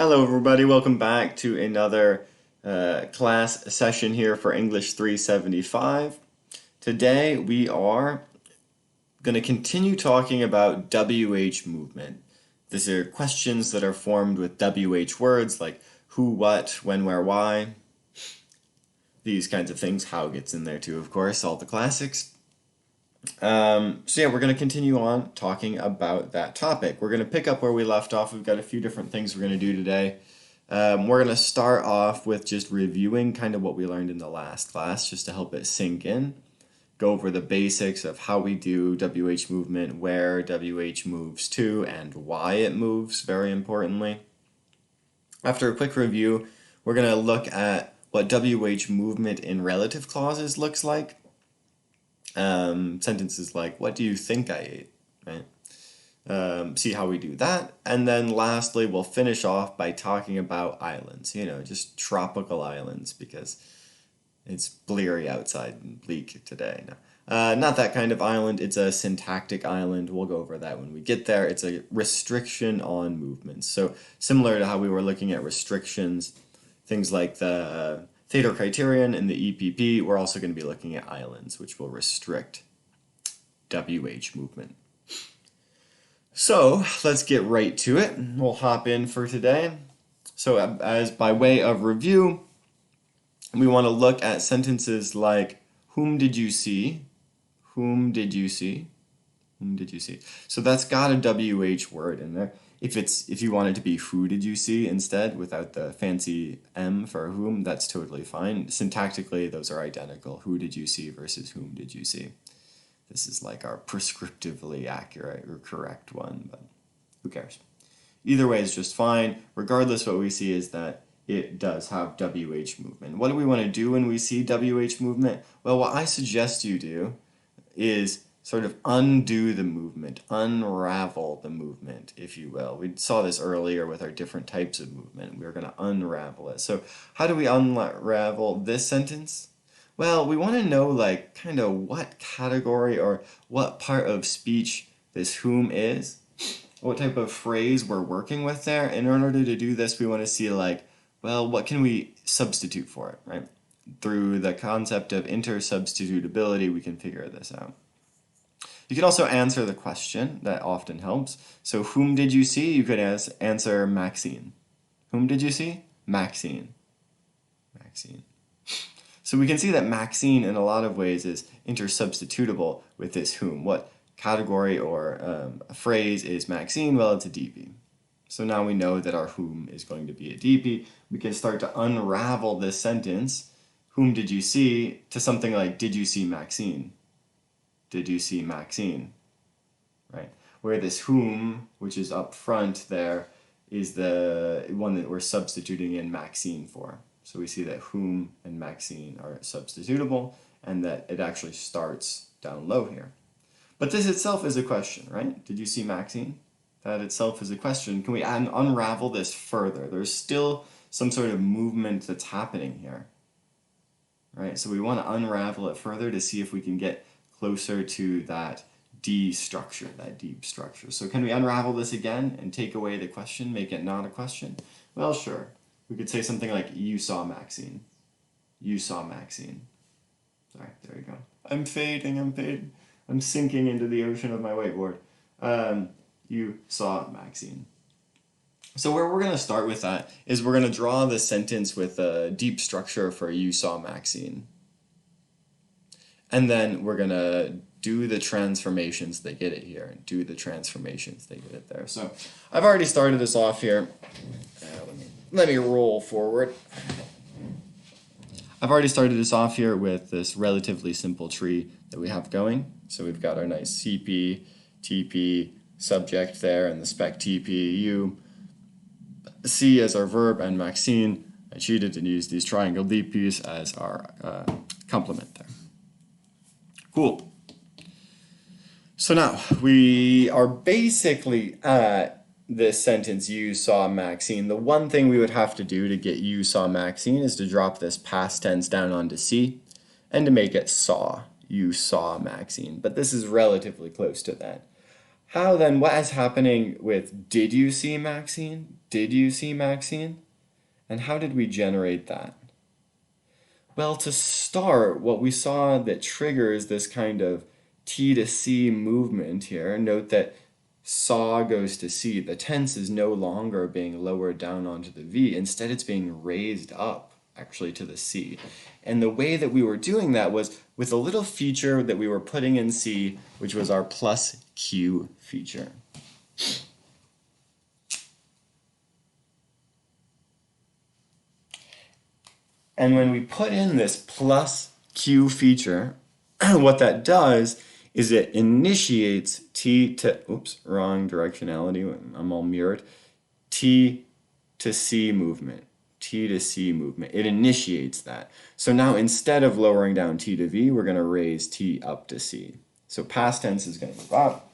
Hello everybody, welcome back to another class session here for English 375. Today we are going to continue talking about WH movement. These are questions that are formed with WH words like who, what, when, where, why. These kinds of things. How gets in there too, of course, all the classics. So yeah, we're going to continue on talking about that topic. We're going to pick up where we left off. We've got a few different things we're going to do today. We're going to start off with just reviewing kind of what we learned in the last class, just to help it sink in. Go over the basics of how we do WH movement, where WH moves to, and why it moves, very importantly. After a quick review, we're going to look at what WH movement in relative clauses looks like. Sentences like, what do you think I ate, right? See how we do that. And then lastly, we'll finish off by talking about islands, just tropical islands, because it's bleary outside and bleak today. No. Not that kind of island, it's a syntactic island. We'll go over that when we get there. It's a restriction on movements. So similar to how we were looking at restrictions, things like the Theta criterion and the EPP, we're also going to be looking at islands, which will restrict WH movement. So let's get right to it. We'll hop in for today. So as by way of review, we want to look at sentences like, whom did you see? Whom did you see? Whom did you see? So that's got a WH word in there. If you want it to be who did you see instead, without the fancy M for whom, that's totally fine. Syntactically, those are identical. Who did you see versus whom did you see? This is like our prescriptively accurate or correct one, but who cares? Either way is just fine. Regardless, what we see is that it does have WH movement. What do we want to do when we see WH movement? Well, what I suggest you do is sort of undo the movement, unravel the movement, if you will. We saw this earlier with our different types of movement. We're going to unravel it. So how do we unravel this sentence? Well, we want to know like kind of what category or what part of speech this whom is, what type of phrase we're working with there. In order to do this, we want to see like, well, what can we substitute for it, right? Through the concept of intersubstitutability, we can figure this out. You can also answer the question. That often helps. So whom did you see? You could answer Maxine. Whom did you see? Maxine. Maxine. So we can see that Maxine in a lot of ways is intersubstitutable with this whom. What category or a phrase is Maxine? Well, it's a DP. So now we know that our whom is going to be a DP. We can start to unravel this sentence, whom did you see, to something like, did you see Maxine? Did you see Maxine? Right? Where this whom, which is up front there, is the one that we're substituting in Maxine for. So we see that whom and Maxine are substitutable, and that it actually starts down low here. But this itself is a question, right? Did you see Maxine? That itself is a question. Can we unravel this further? There's still some sort of movement that's happening here, right? So we want to unravel it further to see if we can get closer to that D structure, that deep structure. So can we unravel this again and take away the question, make it not a question? Well, sure. We could say something like, you saw Maxine. You saw Maxine. Sorry, there you go. I'm fading. I'm sinking into the ocean of my whiteboard. You saw Maxine. So where we're going to start with that is we're going to draw the sentence with a deep structure for you saw Maxine. And then we're going to do the transformations that get it here, and do the transformations that get it there. So I've already started this off here. Let me roll forward. I've already started this off here with this relatively simple tree that we have going. So we've got our nice CP, TP, subject there, and the spec TP, you. C as our verb, and Maxine. I cheated and used these triangle DPs as our complement there. Cool. So now we are basically at this sentence, you saw Maxine. The one thing we would have to do to get you saw Maxine is to drop this past tense down onto C and to make it saw. You saw Maxine. But this is relatively close to that. How then, what is happening with did you see Maxine? did you see Maxine? And how did we generate that? Well, to start, what we saw that triggers this kind of T to C movement here, note that saw goes to C. The tense is no longer being lowered down onto the V. Instead, it's being raised up, actually, to the C. And the way that we were doing that was with a little feature that we were putting in C, which was our plus Q feature. And when we put in this plus Q feature, what that does is it initiates T to, oops, wrong directionality, I'm all mirrored, T to C movement, T to C movement. It initiates that. So now instead of lowering down T to V, we're going to raise T up to C. So past tense is going to move up.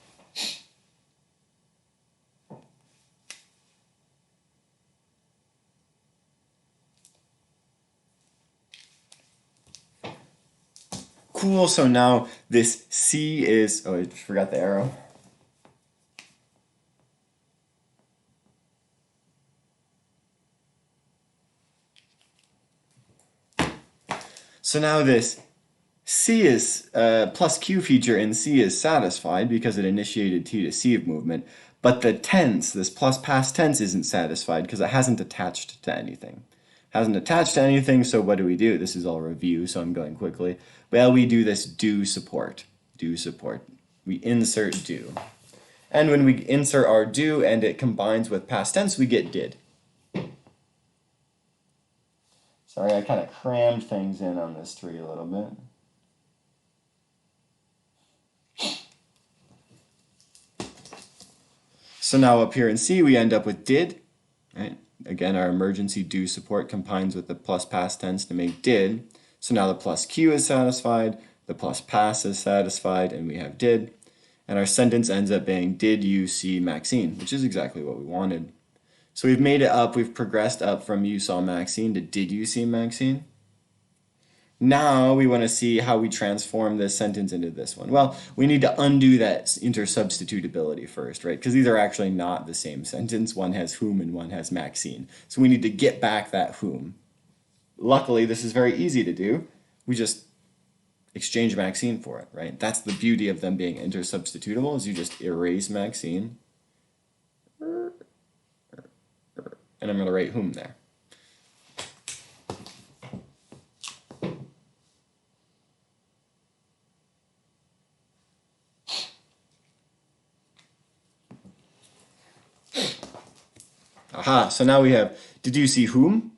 Cool, so now this C is, oh, I forgot the arrow. So now this C is, plus Q feature in C is satisfied because it initiated T to C movement, but the tense, this plus past tense, isn't satisfied because it hasn't attached to anything. Hasn't attached to anything, so what do? This is all review, so I'm going quickly. Well, we do this do support. Do support. We insert do. And when we insert our do and it combines with past tense, we get did. Sorry, I kind of crammed things in on this tree a little bit. So now up here in C, we end up with did, right? Again, our emergency do support combines with the plus past tense to make did. So now the plus Q is satisfied, the plus past is satisfied, and we have did. And our sentence ends up being, did you see Maxine? Which is exactly what we wanted. So we've made it up, we've progressed up from you saw Maxine to did you see Maxine? Now we want to see how we transform this sentence into this one. Well, we need to undo that intersubstitutability first, right? Because these are actually not the same sentence. One has whom and one has Maxine. So we need to get back that whom. Luckily, this is very easy to do. We just exchange Maxine for it, right? That's the beauty of them being intersubstitutable, is you just erase Maxine. And I'm going to write whom there. Aha, so now we have, did you see whom?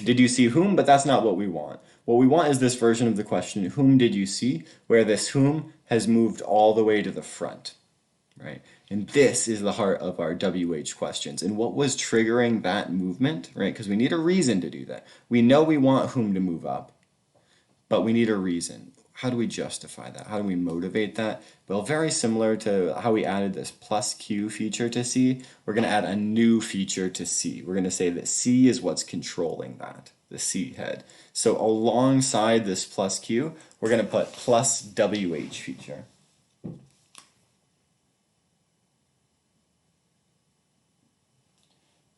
Did you see whom? But that's not what we want. What we want is this version of the question, whom did you see? Where this whom has moved all the way to the front, right? And this is the heart of our WH questions. And what was triggering that movement, right? Because we need a reason to do that. We know we want whom to move up, but we need a reason. How do we justify that? How do we motivate that? Well, very similar to how we added this plus Q feature to C, we're going to add a new feature to C. We're going to say that C is what's controlling that, the C head. So alongside this plus Q, we're going to put plus WH feature.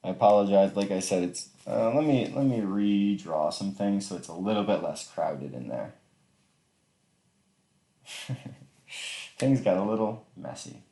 I apologize, like I said, it's let me redraw some things so it's a little bit less crowded in there. Things got a little messy.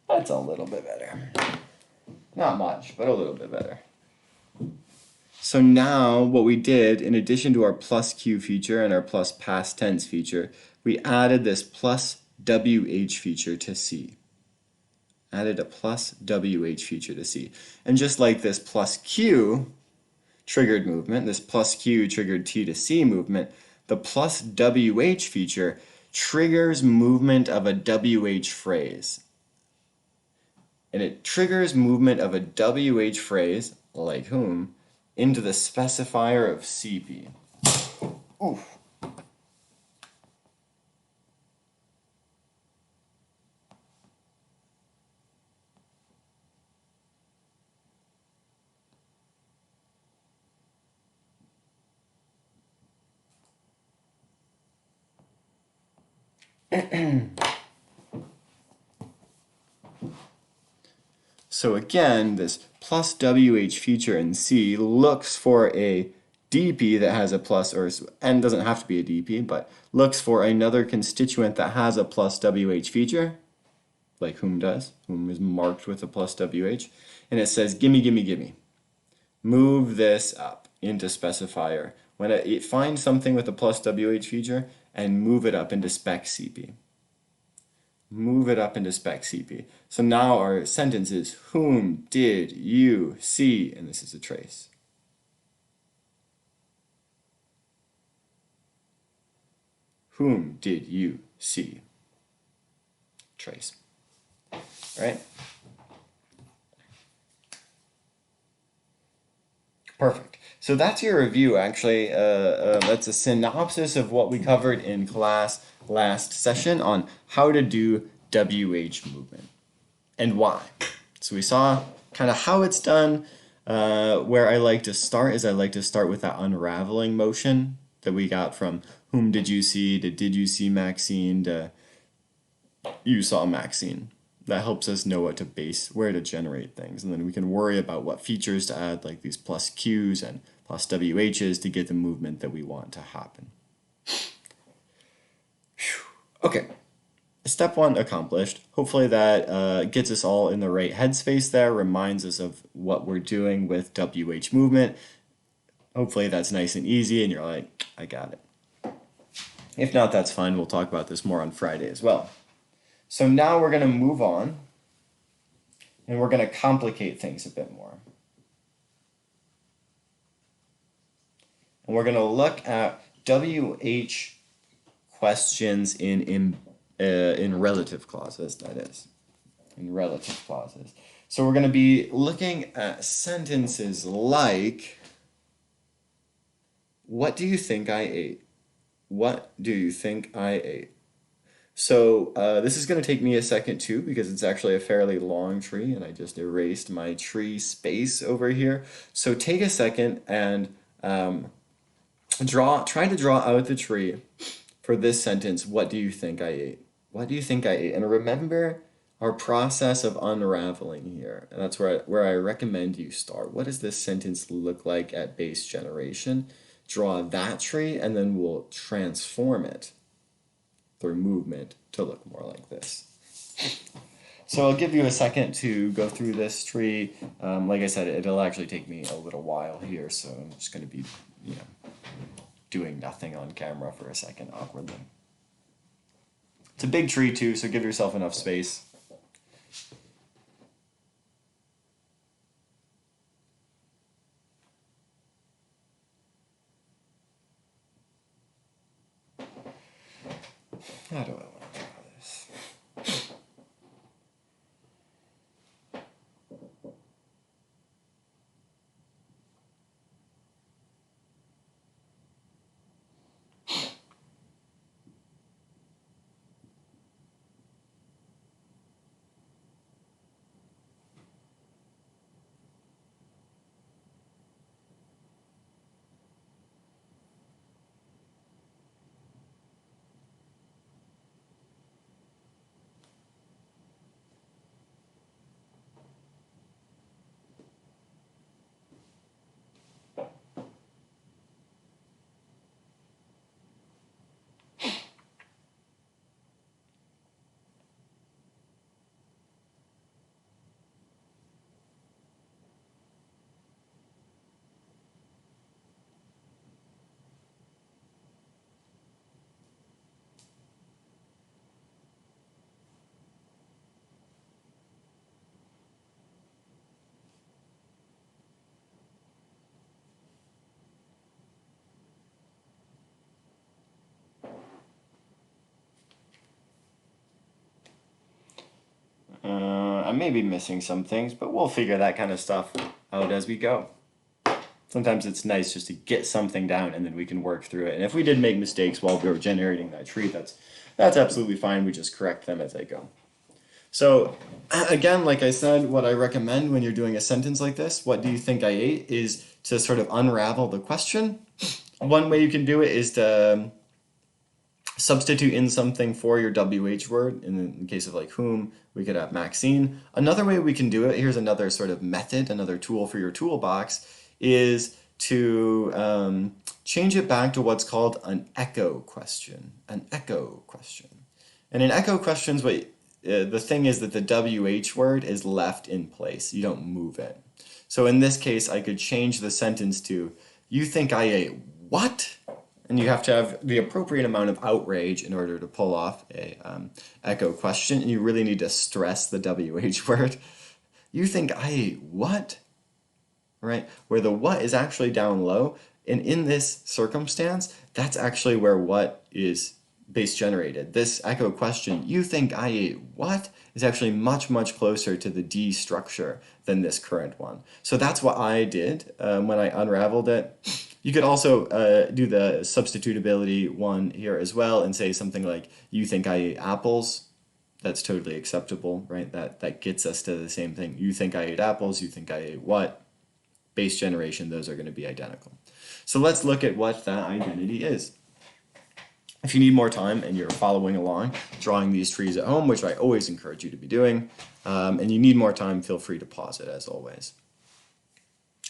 That's a little bit better. Not much, but a little bit better. So now what we did, in addition to our plus Q feature and our plus past tense feature, we added this plus WH feature to C. Added a plus WH feature to C. And just like this plus Q triggered movement, this plus Q triggered T to C movement, the plus WH feature triggers movement of a WH phrase. And it triggers movement of a WH phrase, like whom, into the specifier of CP. Oof. So again, this plus WH feature in C looks for a DP that has a plus, or N doesn't have to be a DP, but looks for another constituent that has a plus WH feature, like whom does. Whom is marked with a plus WH. And it says, gimme, gimme, gimme. Move this up into specifier. When it finds something with a plus WH feature and move it up into spec CP. Move it up into spec CP. So now our sentence is, whom did you see? And this is a trace. Whom did you see? Trace. Right? Perfect. So that's your review, actually. That's a synopsis of what we covered in class last session on how to do WH movement and why. So we saw kind of how it's done. Where I like to start is I like to start with that unraveling motion that we got from whom did you see to did you see Maxine to you saw Maxine. That helps us know what to base, where to generate things. And then we can worry about what features to add, like these plus Qs and plus WHs to get the movement that we want to happen. Okay, step one accomplished. Hopefully that gets us all in the right headspace there, reminds us of what we're doing with WH movement. Hopefully that's nice and easy and you're like, I got it. If not, that's fine. We'll talk about this more on Friday as well. So now we're going to move on and we're going to complicate things a bit more. And we're going to look at WH questions in relative clauses, that is. In relative clauses. So we're going to be looking at sentences like, what do you think I ate? What do you think I ate? So this is going to take me a second too because it's actually a fairly long tree and I just erased my tree space over here. So take a second and try to draw out the tree for this sentence. What do you think I ate? What do you think I ate? And remember our process of unraveling here. And that's where I recommend you start. What does this sentence look like at base generation? Draw that tree and then we'll transform it through movement to look more like this. So I'll give you a second to go through this tree. Like I said, it'll actually take me a little while here, so I'm just going to be, doing nothing on camera for a second awkwardly. It's a big tree too, so give yourself enough space. How do I want to draw this? I may be missing some things, but we'll figure that kind of stuff out as we go. Sometimes it's nice just to get something down and then we can work through it. And if we did make mistakes while we were generating that tree, that's absolutely fine. We just correct them as I go. So again, like I said, what I recommend when you're doing a sentence like this, what do you think I ate, is to sort of unravel the question. One way you can do it is to substitute in something for your WH word. In the case of like whom, we could have Maxine. Another way we can do it, here's another sort of method, another tool for your toolbox, is to change it back to what's called an echo question. An echo question. And in echo questions, the thing is that the WH word is left in place. You don't move it. So in this case, I could change the sentence to, you think I ate what? And you have to have the appropriate amount of outrage in order to pull off a echo question. And you really need to stress the WH word. You think I ate what? Right? Where the what is actually down low. And in this circumstance, that's actually where what is base generated. This echo question, you think I ate what, is actually much, much closer to the D structure than this current one. So that's what I did when I unraveled it. You could also do the substitutability one here as well and say something like, you think I ate apples. That's totally acceptable, right? That gets us to the same thing. You think I ate apples, you think I ate what? Base generation, those are going to be identical. So let's look at what that identity is. If you need more time and you're following along, drawing these trees at home, which I always encourage you to be doing, and you need more time, feel free to pause it as always.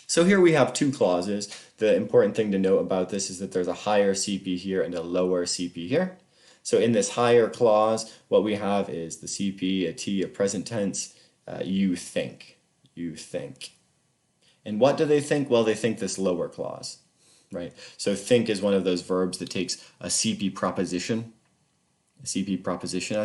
So here we have two clauses. The important thing to note about this is that there's a higher CP here and a lower CP here. So in this higher clause, what we have is the CP, a T, a present tense, you think. You think. And what do they think? Well, they think this lower clause. Right? So think is one of those verbs that takes a CP proposition as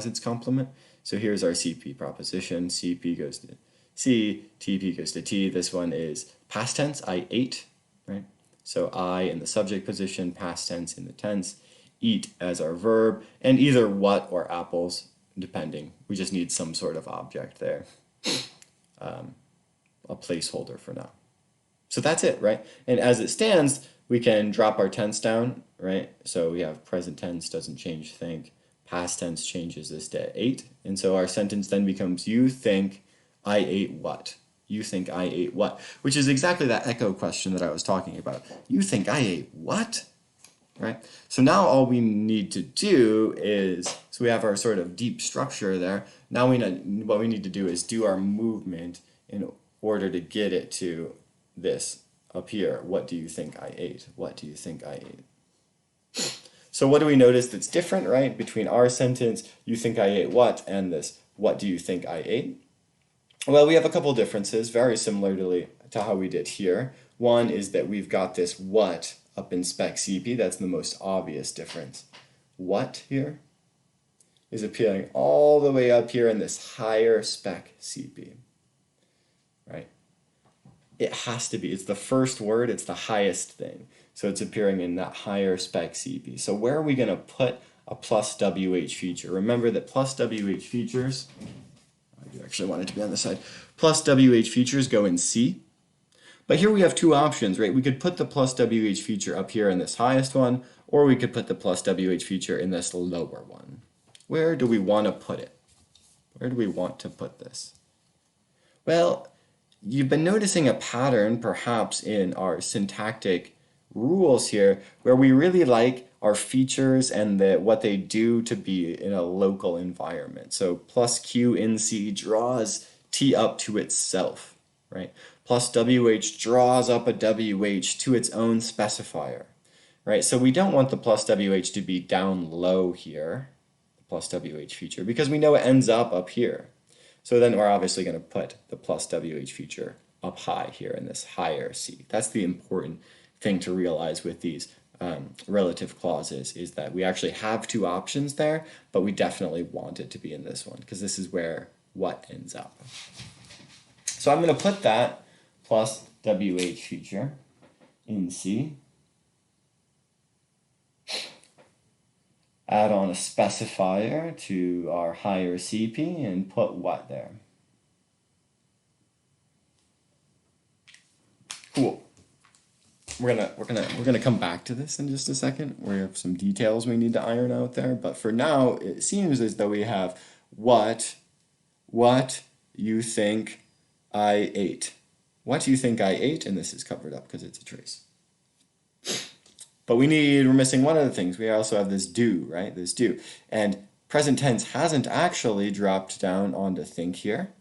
its complement. So here's our CP proposition. CP goes to C, TP goes to T. This one is past tense, I ate, right? So I in the subject position, past tense in the tense, eat as our verb, and either what or apples, depending. We just need some sort of object there. A placeholder for now. So that's it, right? And as it stands, we can drop our tense down, right? So we have present tense doesn't change think. Past tense changes this to ate. And so our sentence then becomes, you think I ate what? You think I ate what? Which is exactly that echo question that I was talking about. You think I ate what? Right? So now all we need to do is, so we have our sort of deep structure there. Now what we need to do is do our movement in order to get it to this up here. What do you think I ate? What do you think I ate? So what do we notice that's different, right, between our sentence, you think I ate what, and this, what do you think I ate? Well, we have a couple differences, very similarly to how we did here. One is that we've got this what up in spec CP. That's the most obvious difference. What here is appearing all the way up here in this higher spec CP, right? It has to be. It's the first word. It's the highest thing. So it's appearing in that higher spec CP. So where are we going to put a plus WH feature? Remember that plus WH features, I do actually want it to be on this side, plus WH features go in C. But here we have two options, right? We could put the plus WH feature up here in this highest one, or we could put the plus WH feature in this lower one. Where do we want to put it? Where do we want to put this? Well, you've been noticing a pattern perhaps in our syntactic rules here where we really like our features and what they do to be in a local environment. So plus Q in C draws T up to itself, right? Plus WH draws up a WH to its own specifier, right? So we don't want the plus WH to be down low here, the plus WH feature, because we know it ends up here. So then we're obviously going to put the plus WH feature up high here in this higher C. That's the important thing to realize with these relative clauses, is that we actually have two options there, but we definitely want it to be in this one because this is where what ends up. So I'm going to put that plus WH feature in C. Add on a specifier to our higher CP and put what there. Cool. we're gonna come back to this in just a second. We have some details we need to iron out there, but for now, it seems as though we have what you think I ate. What do you think I ate? And this is covered up because it's a trace. But we're missing one of the things. We also have this do, right? This do. And present tense hasn't actually dropped down onto think here.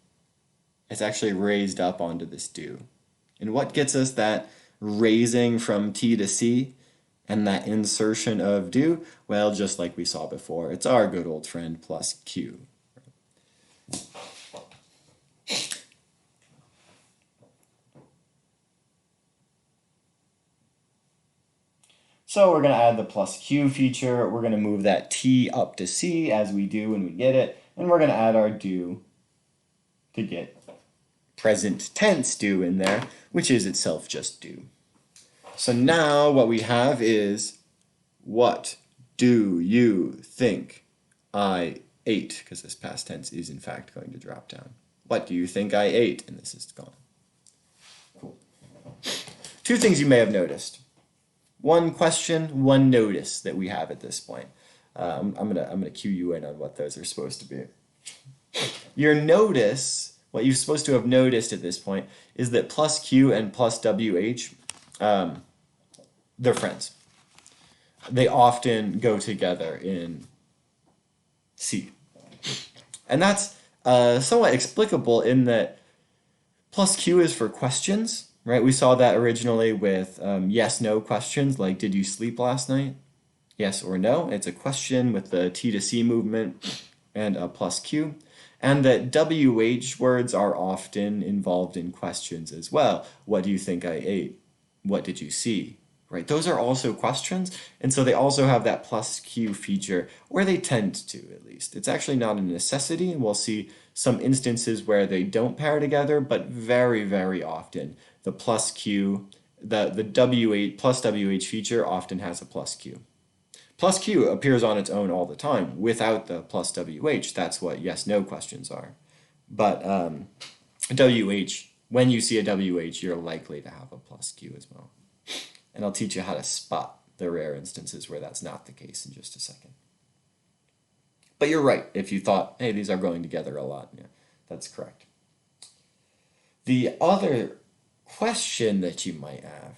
It's actually raised up onto this do. And what gets us that raising from T to C and that insertion of do? Well, just like we saw before, it's our good old friend plus Q. So we're going to add the plus Q feature. We're going to move that T up to C as we do when we get it. And we're going to add our do to get present tense do in there, which is itself just do. So now what we have is, what do you think I ate? Because this past tense is in fact going to drop down. What do you think I ate? And this is gone. Cool. Two things you may have noticed. One question, one notice that we have at this point. I'm gonna cue you in on what those are supposed to be. Your notice, what you're supposed to have noticed at this point, is that plus Q and plus WH, they're friends. They often go together in C. And that's somewhat explicable in that plus Q is for questions. Right, we saw that originally with yes/no questions, like did you sleep last night? Yes or no. It's a question with the T to C movement and a plus Q. And that WH words are often involved in questions as well. What do you think I ate? What did you see? Right, those are also questions, and so they also have that plus Q feature, or they tend to at least. It's actually not a necessity, and we'll see some instances where they don't pair together, but very, very often the plus Q, the WH plus WH feature often has a plus Q. Plus Q appears on its own all the time without the plus WH. That's what yes/no questions are. But WH, when you see a WH, you're likely to have a plus Q as well. And I'll teach you how to spot the rare instances where that's not the case in just a second. But you're right, if you thought, hey, these are going together a lot. Yeah, that's correct. The other question that you might have,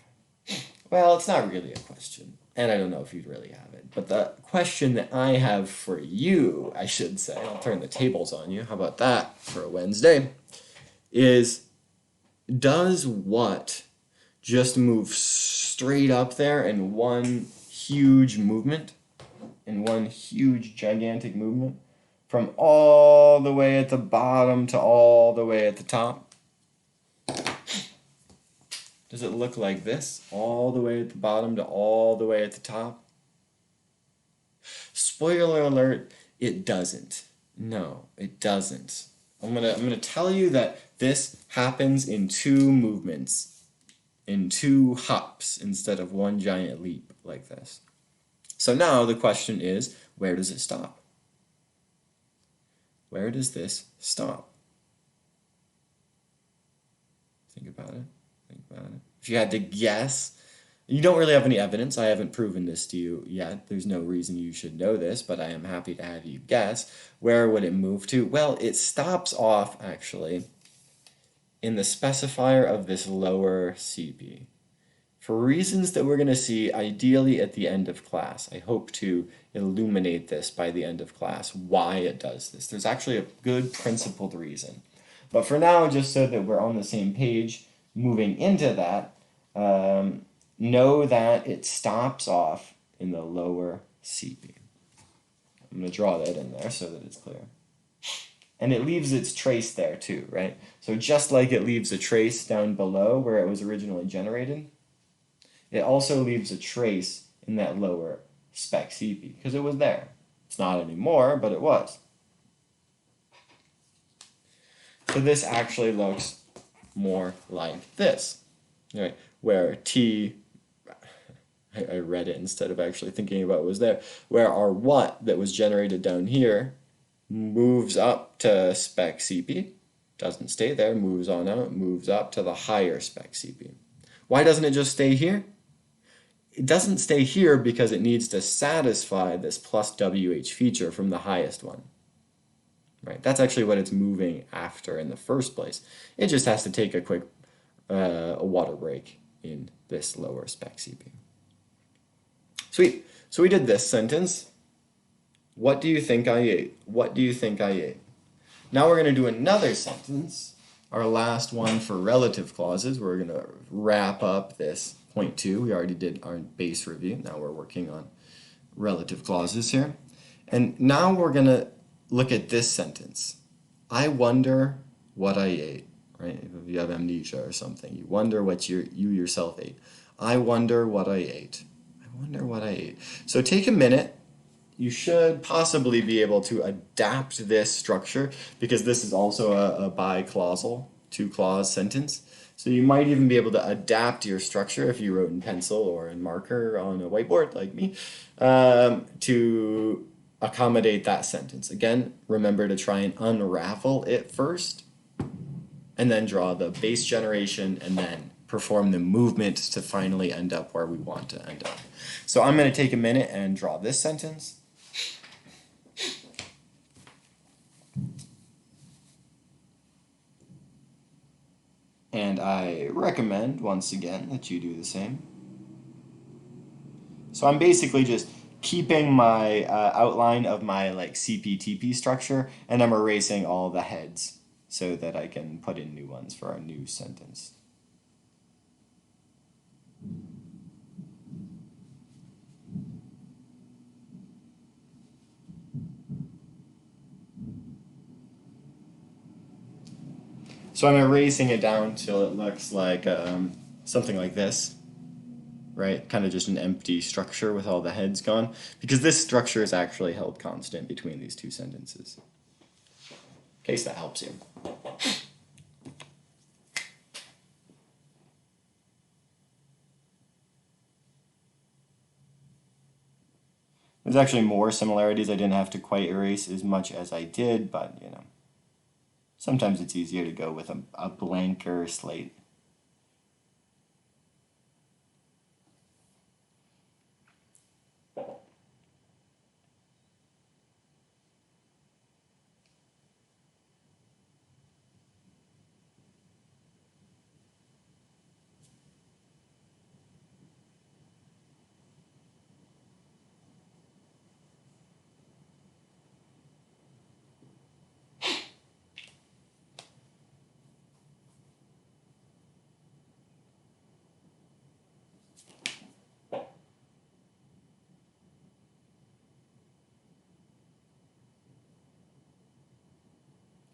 well, it's not really a question, and I don't know if you'd really have it, but the question that I have for you, I should say, I'll turn the tables on you, how about that for a Wednesday, is does what just move straight up there in one huge movement, in one huge gigantic movement, from all the way at the bottom to all the way at the top? Does it look like this, all the way at the bottom to all the way at the top? Spoiler alert, it doesn't. No, it doesn't. I'm gonna tell you that this happens in two movements, in two hops instead of one giant leap like this. So now the question is, where does it stop? Where does this stop? Think about it. Think about it. If you had to guess, you don't really have any evidence. I haven't proven this to you yet. There's no reason you should know this, but I am happy to have you guess. Where would it move to? Well, it stops off, actually, in the specifier of this lower CP. For reasons that we're going to see ideally at the end of class. I hope to illuminate this by the end of class, why it does this. There's actually a good principled reason. But for now, just so that we're on the same page, moving into that, know that it stops off in the lower CP. I'm going to draw that in there so that it's clear. And it leaves its trace there too, right? So just like it leaves a trace down below where it was originally generated, it also leaves a trace in that lower spec CP because it was there. It's not anymore, but it was. So this actually looks more like this, right? Where T, I read it instead of actually thinking about what was there, where our what that was generated down here moves up to spec CP, doesn't stay there, moves on out, moves up to the higher spec CP. Why doesn't it just stay here? it doesn't stay here because it needs to satisfy this plus WH feature from the highest one. Right? That's actually what it's moving after in the first place. It just has to take a quick a water break in this lower spec CP. Sweet. So we did this sentence. What do you think I ate? What do you think I ate? Now we're going to do another sentence, our last one for relative clauses. We're going to wrap up this point 2. We already did our base review. Now we're working on relative clauses here. And now we're going to look at this sentence. I wonder what I ate. Right? If you have amnesia or something, you wonder what you yourself ate. I wonder what I ate. I wonder what I ate. So take a minute. You should possibly be able to adapt this structure because this is also a biclausal, 2-clause sentence. So you might even be able to adapt your structure if you wrote in pencil or in marker on a whiteboard like me to accommodate that sentence. Again, remember to try and unravel it first and then draw the base generation and then perform the movement to finally end up where we want to end up. So I'm going to take a minute and draw this sentence. And I recommend, once again, that you do the same. So I'm basically just keeping my outline of my CPTP structure, and I'm erasing all the heads so that I can put in new ones for our new sentence. So I'm erasing it down till it looks like something like this, right? Kind of just an empty structure with all the heads gone, because this structure is actually held constant between these two sentences. In case that helps you. There's actually more similarities. I didn't have to quite erase as much as I did, but you know, sometimes it's easier to go with a blanker slate.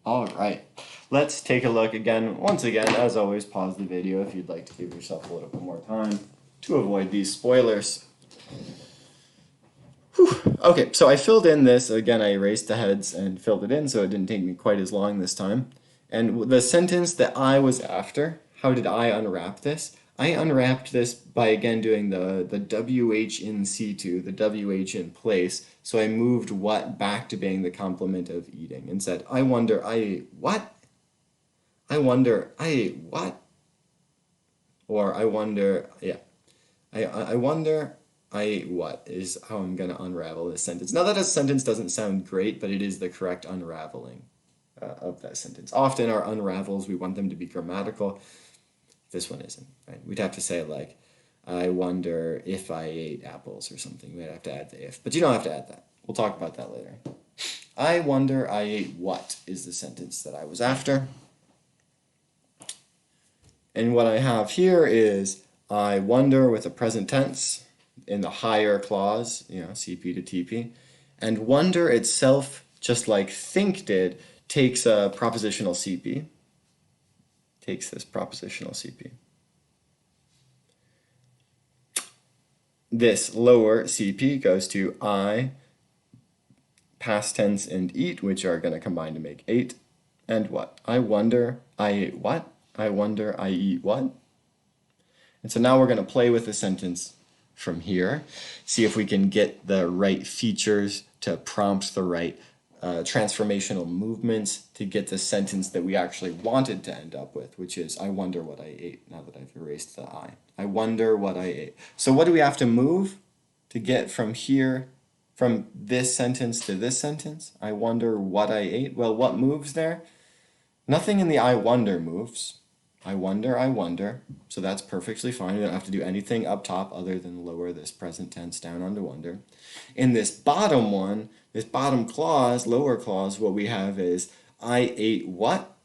All right, let's take a look again. Once again, as always, pause the video if you'd like to give yourself a little bit more time to avoid these spoilers. Whew. Okay, so I filled in this. Again, I erased the heads and filled it in, so it didn't take me quite as long this time. And the sentence that I was after, how did I unwrap this? I unwrapped this by, again, doing the WH in situ, the WH in place. So I moved what back to being the complement of eating and said, I wonder I ate what? I wonder I ate what? Or I wonder, yeah. I wonder I ate what is how I'm going to unravel this sentence. Now that a sentence doesn't sound great, but it is the correct unraveling of that sentence. Often our unravels, we want them to be grammatical. This one isn't, right? We'd have to say like, I wonder if I ate apples or something. We'd have to add the if, but you don't have to add that. We'll talk about that later. I wonder I ate what is the sentence that I was after. And what I have here is I wonder with a present tense in the higher clause, you know, CP to TP. And wonder itself, just like think did, takes a propositional CP. Takes this propositional CP. This lower CP goes to I, past tense, and eat, which are going to combine to make ate. And what? I wonder I ate what? I wonder I eat what? And so now we're going to play with the sentence from here, see if we can get the right features to prompt the right transformational movements to get the sentence that we actually wanted to end up with, which is, I wonder what I ate, now that I've erased the I. I wonder what I ate. So what do we have to move to get from here, from this sentence to this sentence? I wonder what I ate. Well, what moves there? Nothing in the I wonder moves. I wonder. So that's perfectly fine. We don't have to do anything up top other than lower this present tense down onto wonder. In this bottom one, this bottom clause, lower clause, what we have is I ate what?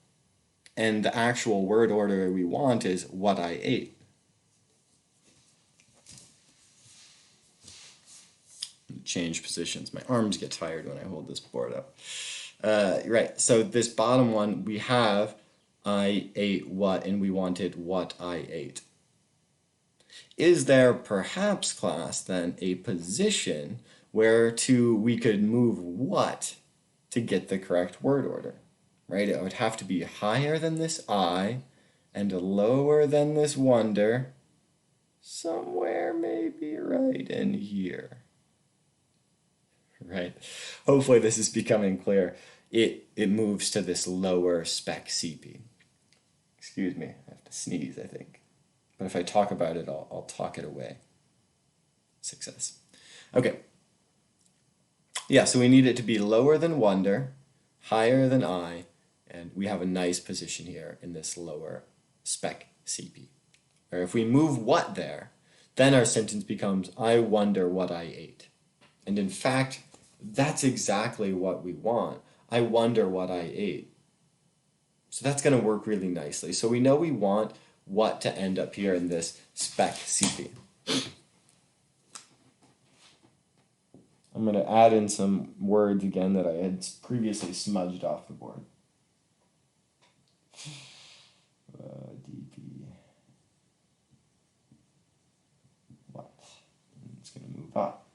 And the actual word order we want is what I ate. Change positions. My arms get tired when I hold this board up. Right, so this bottom one, we have I ate what, and we wanted what I ate. Is there perhaps, class, then a position where we could move what to get the correct word order? Right, it would have to be higher than this I and lower than this wonder, somewhere maybe right in here. Right, hopefully this is becoming clear. It moves to this lower spec CP. Excuse me, I have to sneeze, I think. But if I talk about it, I'll talk it away. Success. Okay. Yeah, so we need it to be lower than wonder, higher than I, and we have a nice position here in this lower spec CP. Or if we move what there, then our sentence becomes, I wonder what I ate. And in fact, that's exactly what we want. I wonder what I ate. So that's going to work really nicely. So we know we want what to end up here in this spec CP. I'm going to add in some words again that I had previously smudged off the board. DP. What? It's going to move up.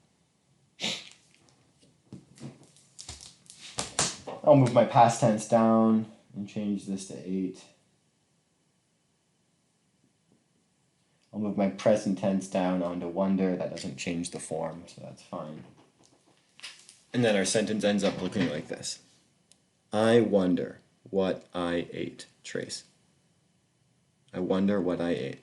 I'll move my past tense down and change this to 8. I'll move my present tense down onto wonder. That doesn't change the form, so that's fine. And then our sentence ends up looking like this. I wonder what I ate. Trace. I wonder what I ate.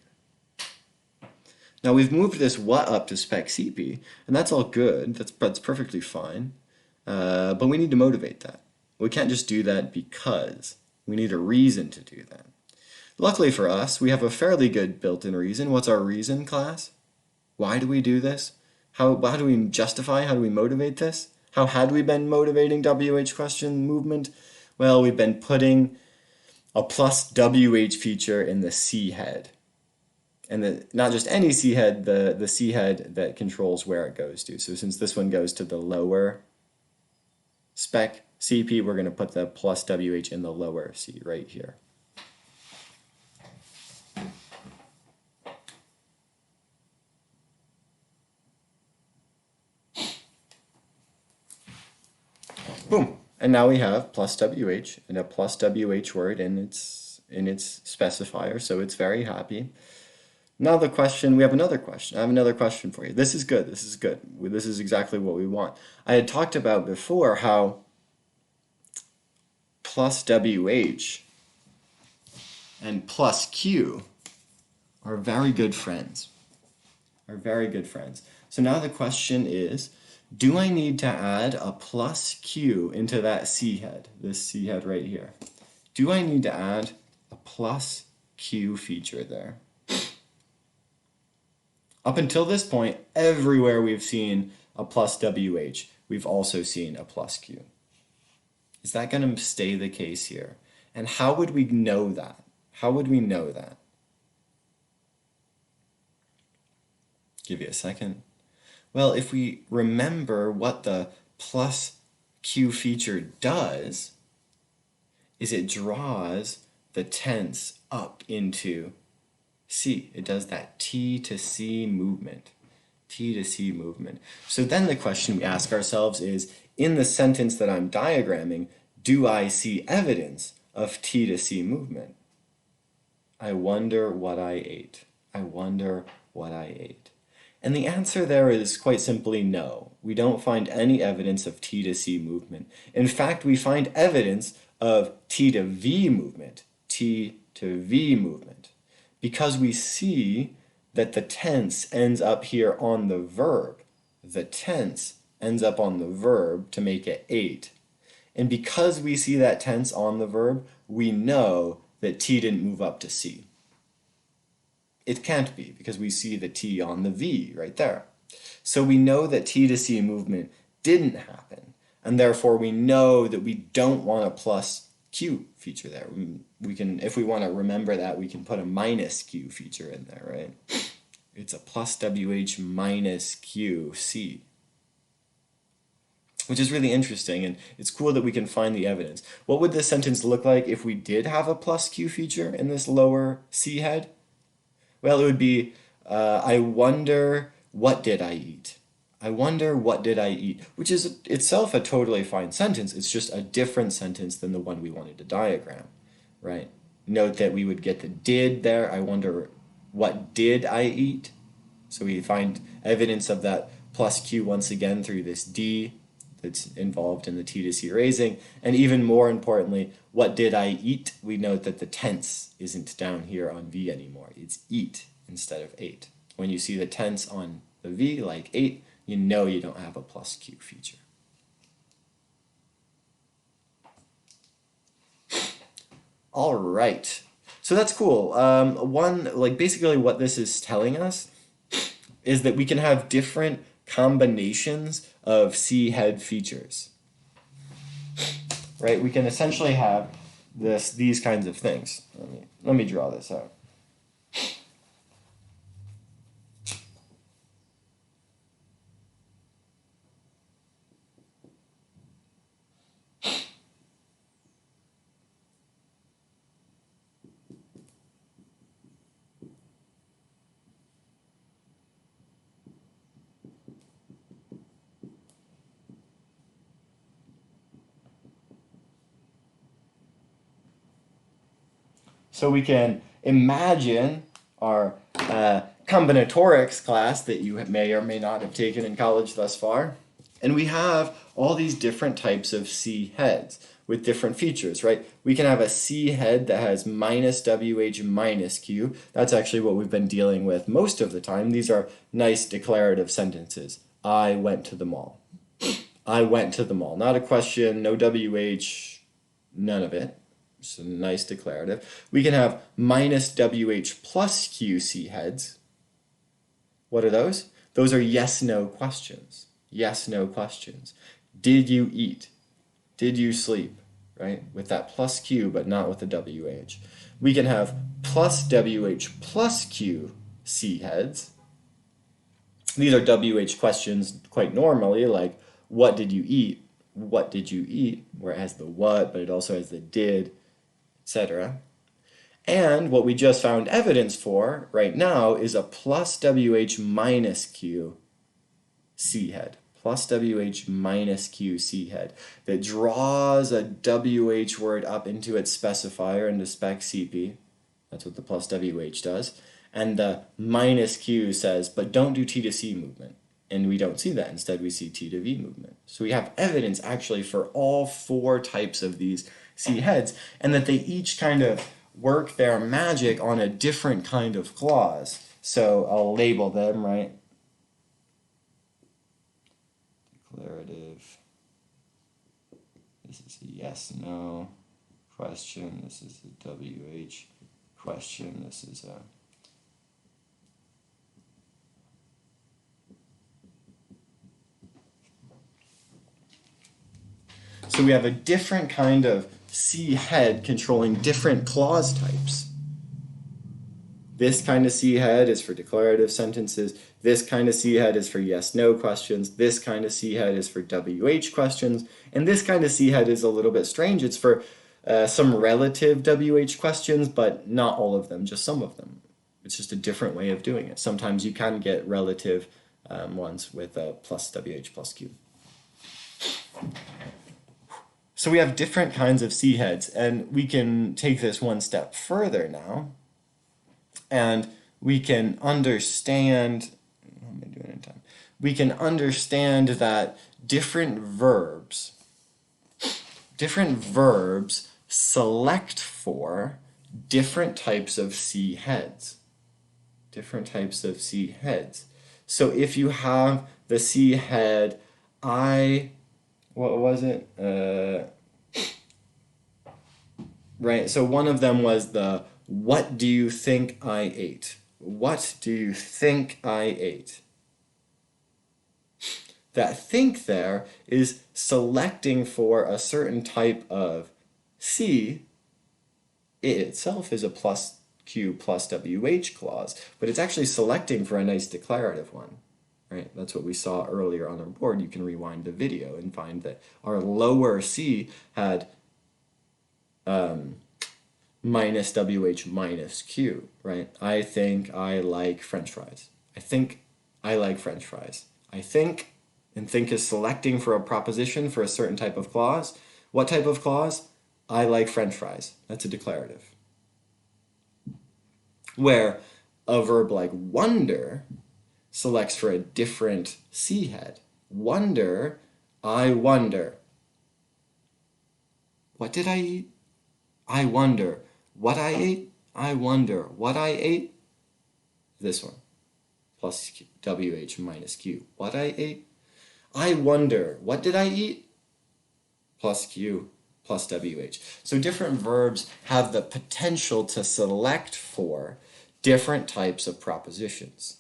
Now we've moved this what up to spec CP, and that's all good. That's perfectly fine. But we need to motivate that. We can't just do that because. We need a reason to do that. Luckily for us, we have a fairly good built-in reason. What's our reason, class? Why do we do this? How do we justify, how do we motivate this? How had we been motivating WH question movement? Well, we've been putting a plus WH feature in the C head. And not just any C head, the C head that controls where it goes to. So since this one goes to the lower spec CP, we're going to put the plus WH in the lower C right here. Boom. And now we have plus WH and a plus WH word in its specifier, so it's very happy. Now the question, we have another question. I have another question for you. This is good. This is good. This is exactly what we want. I had talked about before how plus WH and plus Q are very good friends. Are very good friends. So now the question is, do I need to add a plus Q into that C head, this C head right here? Do I need to add a plus Q feature there? Up until this point, everywhere we've seen a plus WH, we've also seen a plus Q. Is that going to stay the case here? And how would we know that? How would we know that? Give you a second. Well, if we remember what the plus Q feature does, is it draws the tense up into C. It does that T to C movement. T to C movement. So then the question we ask ourselves is, in the sentence that I'm diagramming, do I see evidence of T to C movement? I wonder what I ate. I wonder what I ate. And the answer there is quite simply no. We don't find any evidence of T to C movement. In fact, we find evidence of T to V movement, T to V movement, because we see that the tense ends up here on the verb. The tense ends up on the verb to make it ate. And because we see that tense on the verb, we know that T didn't move up to C. It can't be because we see the T on the V right there. So we know that T to C movement didn't happen, and therefore we know that we don't want a plus Q feature there. We can, if we want to remember that, we can put a minus Q feature in there, right? It's a plus WH minus QC, which is really interesting, and it's cool that we can find the evidence. What would this sentence look like if we did have a plus Q feature in this lower C head? Well, it would be, I wonder, what did I eat? I wonder, what did I eat? Which is itself a totally fine sentence. It's just a different sentence than the one we wanted to diagram, right? Note that we would get the did there. I wonder, what did I eat? So we find evidence of that plus Q once again through this D that's involved in the T to C raising. And even more importantly, what did I eat? We note that the tense isn't down here on V anymore. It's eat instead of ate. When you see the tense on the V, like ate, you know you don't have a plus Q feature. All right. So that's cool. Basically what this is telling us is that we can have different combinations of C head features, right? We can essentially have these kinds of things. Let me draw this out. So we can imagine our combinatorics class that you may or may not have taken in college thus far. And we have all these different types of C heads with different features, right? We can have a C head that has minus WH minus Q. That's actually what we've been dealing with most of the time. These are nice declarative sentences. I went to the mall. I went to the mall. Not a question, no WH, none of it. It's a nice declarative. We can have minus WH plus QC heads. What are those? Those are yes-no questions. Yes-no questions. Did you eat? Did you sleep? Right? With that plus Q, but not with the WH. We can have plus WH plus QC heads. These are WH questions quite normally, like, what did you eat? What did you eat? Where it has the what, but it also has the did, etc. And what we just found evidence for right now is a plus WH minus Q C head. Plus WH minus Q C head that draws a WH word up into its specifier into spec CP. That's what the plus WH does. And the minus Q says, but don't do T to C movement. And we don't see that. Instead, we see T to V movement. So we have evidence actually for all four types of these C heads, and that they each kind of work their magic on a different kind of clause. So I'll label them, right? Declarative. This is a yes, no question. This is a WH question. This is a So we have a different kind of C head controlling different clause types. This kind of C head is for declarative sentences. This kind of C head is for yes-no questions. This kind of C head is for WH questions. And this kind of C head is a little bit strange. It's for some relative WH questions, but not all of them, just some of them. It's just a different way of doing it. Sometimes you can get relative ones with plus WH plus Q. So we have different kinds of C heads, and we can take this one step further now, and we can understand, let am I doing in time? We can understand that different verbs select for different types of C heads. Different types of C heads. So if you have the C head, what was it? Right, so one of them was the, what do you think I ate? What do you think I ate? That think there is selecting for a certain type of C. It itself is a plus Q plus WH clause, but it's actually selecting for a nice declarative one. Right? That's what we saw earlier on our board. You can rewind the video and find that our lower C had minus WH minus Q, right? I think I like French fries. I think I like French fries. I think, and think is selecting for a proposition for a certain type of clause. What type of clause? I like French fries. That's a declarative. Where a verb like wonder selects for a different C head. Wonder, I wonder. What did I eat? I wonder. What I ate? I wonder. What I ate? This one. Plus Q, WH minus Q. What I ate? I wonder. What did I eat? Plus Q plus WH. So different verbs have the potential to select for different types of propositions.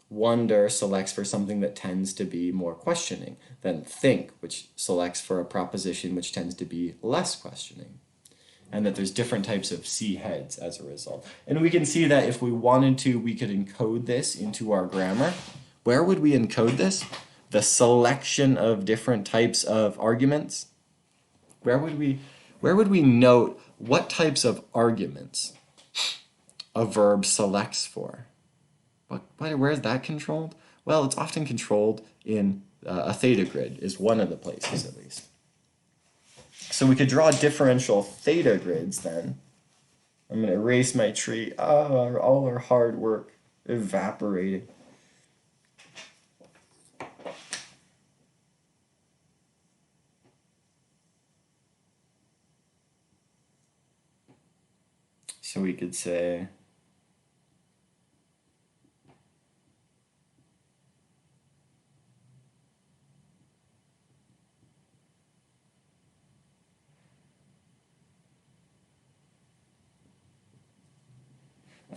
Wonder selects for something that tends to be more questioning than think, which selects for a proposition which tends to be less questioning. And that there's different types of C heads as a result. And we can see that if we wanted to, we could encode this into our grammar. Where would we encode this? The selection of different types of arguments. Where would we note what types of arguments a verb selects for? Where is that controlled? Well, it's often controlled in a theta grid, is one of the places at least. So we could draw differential theta grids then. I'm going to erase my tree. All our hard work evaporated. So we could say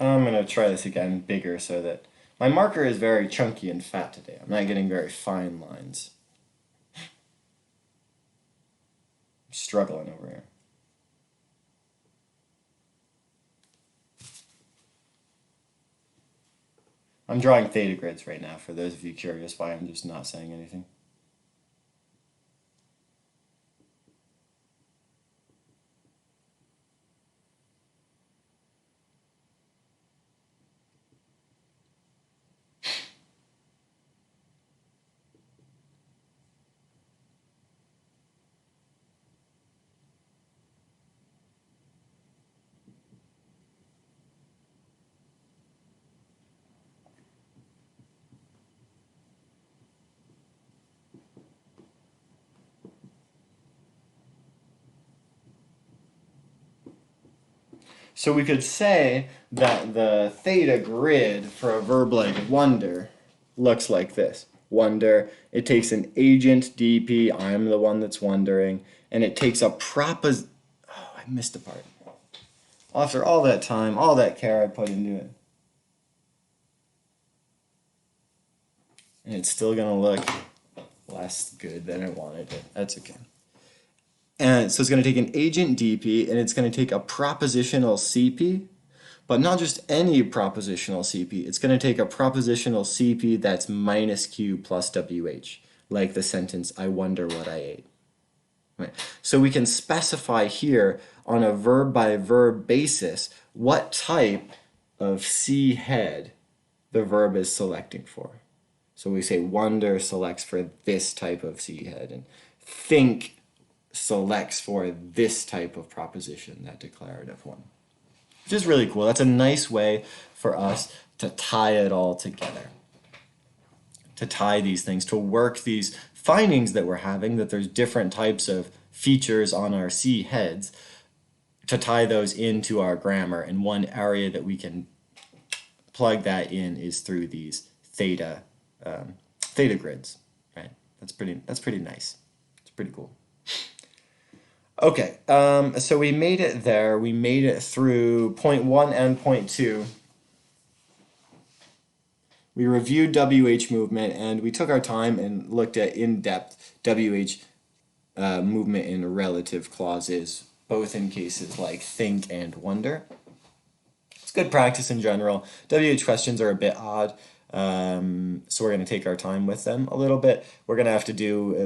I'm going to try this again bigger so that my marker is very chunky and fat today. I'm not getting very fine lines. I'm struggling over here. I'm drawing theta grids right now for those of you curious why I'm just not saying anything. So we could say that the theta grid for a verb like wonder looks like this. Wonder, it takes an agent DP, I'm the one that's wondering, and it takes a oh, I missed a part. After all that time, all that care I put into it. And it's still gonna look less good than I wanted it. That's okay. And so it's going to take an agent DP, and it's going to take a propositional CP, but not just any propositional CP. It's going to take a propositional CP that's minus Q plus WH, like the sentence, I wonder what I ate. Right. So we can specify here on a verb-by-verb basis what type of C head the verb is selecting for. So we say wonder selects for this type of C head, and think selects for this type of proposition, that declarative one. which is really cool. That's a nice way for us to tie it all together, to tie these things, to work these findings that we're having, that there's different types of features on our C heads, to tie those into our grammar. And one area that we can plug that in is through these theta grids, right? That's pretty nice. It's pretty cool. Okay, so we made it there. We made it through point 1 and point 2. We reviewed WH movement, and we took our time and looked at in-depth WH movement in relative clauses, both in cases like think and wonder. It's good practice in general. WH questions are a bit odd, so we're going to take our time with them a little bit. We're going to have to do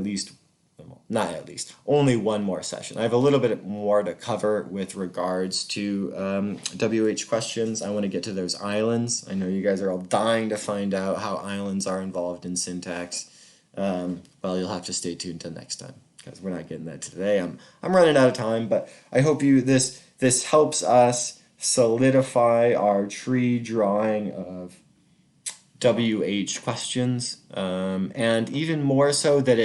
only one more session. I have a little bit more to cover with regards to WH questions. I want to get to those islands. I know you guys are all dying to find out how islands are involved in syntax. Well, you'll have to stay tuned till next time, because we're not getting that today. I'm running out of time, but I hope this helps us solidify our tree drawing of WH questions, and even more so that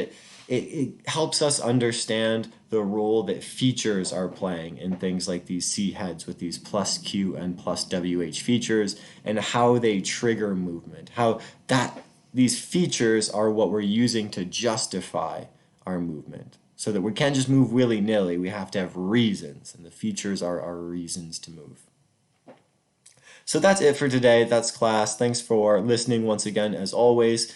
it helps us understand the role that features are playing in things like these C heads with these plus Q and plus WH features, and how they trigger movement, how these features are what we're using to justify our movement, so that we can't just move willy-nilly. We have to have reasons, and the features are our reasons to move. So that's it for today. That's class. Thanks for listening once again, as always.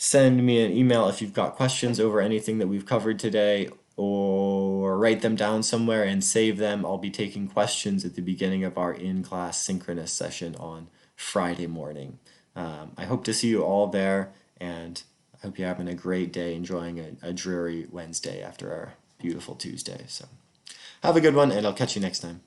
Send me an email if you've got questions over anything that we've covered today, or write them down somewhere and save them. I'll be taking questions at the beginning of our in-class synchronous session on Friday morning. I hope to see you all there, and I hope you're having a great day, enjoying a dreary Wednesday after our beautiful Tuesday. So have a good one, and I'll catch you next time.